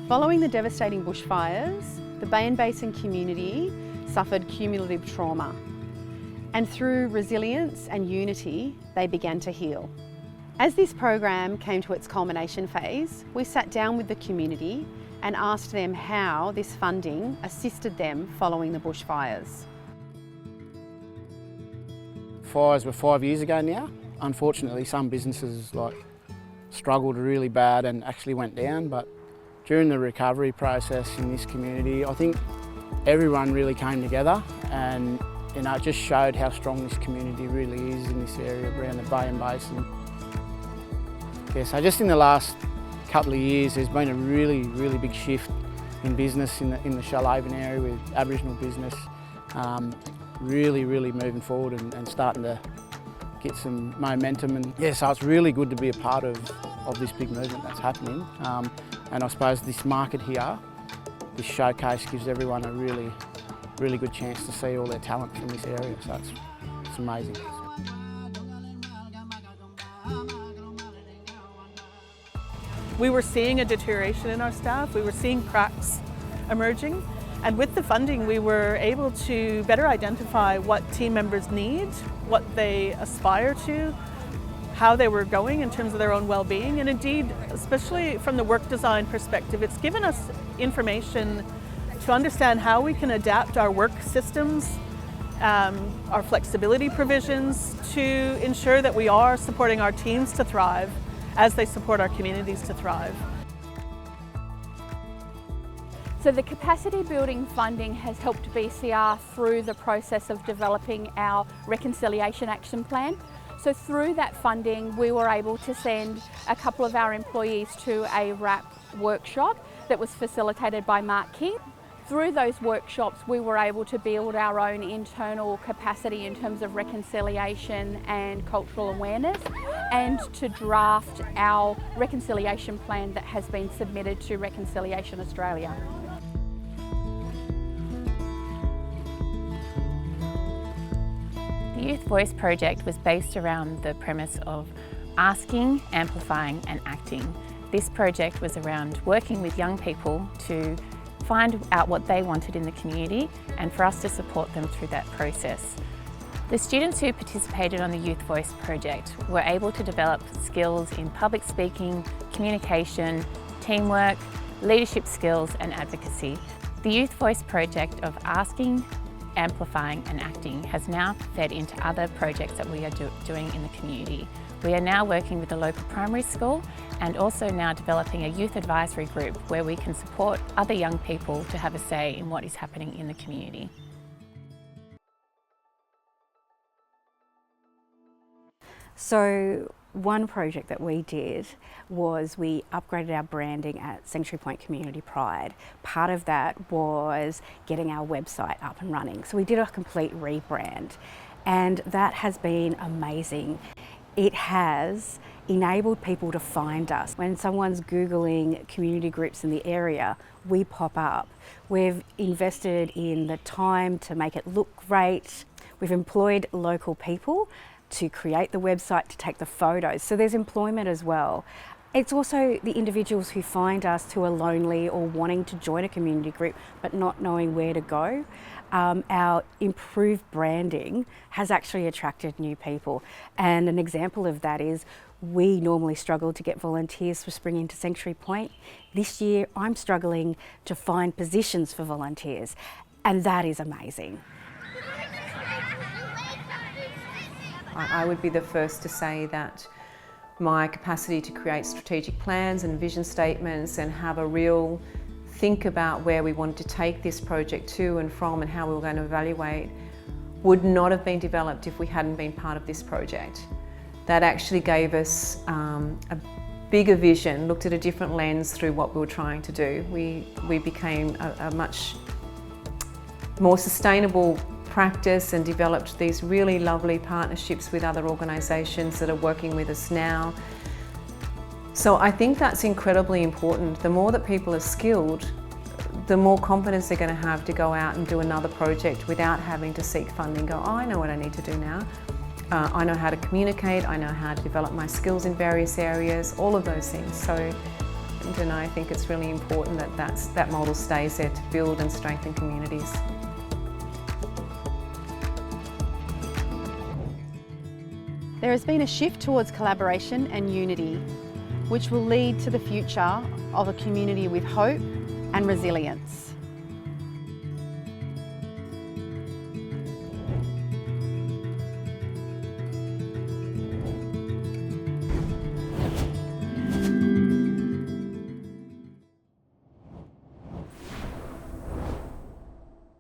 Following the devastating bushfires, the Bay and Basin community suffered cumulative trauma. And through resilience and unity, they began to heal. As this program came to its culmination phase, we sat down with the community and asked them how this funding assisted them following the bushfires. Fires were 5 years ago now. Unfortunately, some businesses struggled really bad and actually went down, but during the recovery process in this community, I think everyone really came together and it just showed how strong this community really is in this area around the Bay and Basin. Yeah, so just in the last couple of years, there's been a really big shift in business in the Shoalhaven area with Aboriginal business really moving forward and starting to get some momentum. And yeah, so it's really good to be a part of this big movement that's happening. And I suppose this market here, this showcase, gives everyone a really good chance to see all their talent from this area. So it's amazing. We were seeing a deterioration in our staff, we were seeing cracks emerging, and with the funding we were able to better identify what team members need, what they aspire to, how they were going in terms of their own well-being, and indeed, especially from the work design perspective, it's given us information to understand how we can adapt our work systems, our flexibility provisions to ensure that we are supporting our teams to thrive as they support our communities to thrive. So the capacity building funding has helped BCR through the process of developing our reconciliation action plan. So through that funding, we were able to send a couple of our employees to a RAP workshop that was facilitated by Mark King. Through those workshops, we were able to build our own internal capacity in terms of reconciliation and cultural awareness, and to draft our reconciliation plan that has been submitted to Reconciliation Australia. The Youth Voice project was based around the premise of asking, amplifying and acting. This project was around working with young people to find out what they wanted in the community and for us to support them through that process. The students who participated on the Youth Voice project were able to develop skills in public speaking, communication, teamwork, leadership skills and advocacy. The Youth Voice project of asking, amplifying and acting has now fed into other projects that we are doing in the community. We are now working with the local primary school and also now developing a youth advisory group where we can support other young people to have a say in what is happening in the community. So one project that we did was we upgraded our branding at Sanctuary Point Community Pride. Part of that was getting our website up and running. So we did a complete rebrand and that has been amazing. It has enabled people to find us. When someone's Googling community groups in the area, we pop up. We've invested in the time to make it look great. We've employed local people to create the website, to take the photos. So there's employment as well. It's also the individuals who find us who are lonely or wanting to join a community group but not knowing where to go. Our improved branding has actually attracted new people. And an example of that is we normally struggle to get volunteers for Spring into Sanctuary Point. This year I'm struggling to find positions for volunteers, and that is amazing. I would be the first to say that my capacity to create strategic plans and vision statements and have a real think about where we wanted to take this project to and from and how we were going to evaluate would not have been developed if we hadn't been part of this project. That actually gave us a bigger vision, looked at a different lens through what we were trying to do. We became a much more sustainable practice and developed these really lovely partnerships with other organisations that are working with us now. So I think that's incredibly important. The more that people are skilled, the more confidence they're going to have to go out and do another project without having to seek funding. Go, oh, I know what I need to do now. I know how to communicate, I know how to develop my skills in various areas, all of those things. So important, and I think it's really important that that model stays there to build and strengthen communities. There has been a shift towards collaboration and unity, which will lead to the future of a community with hope and resilience.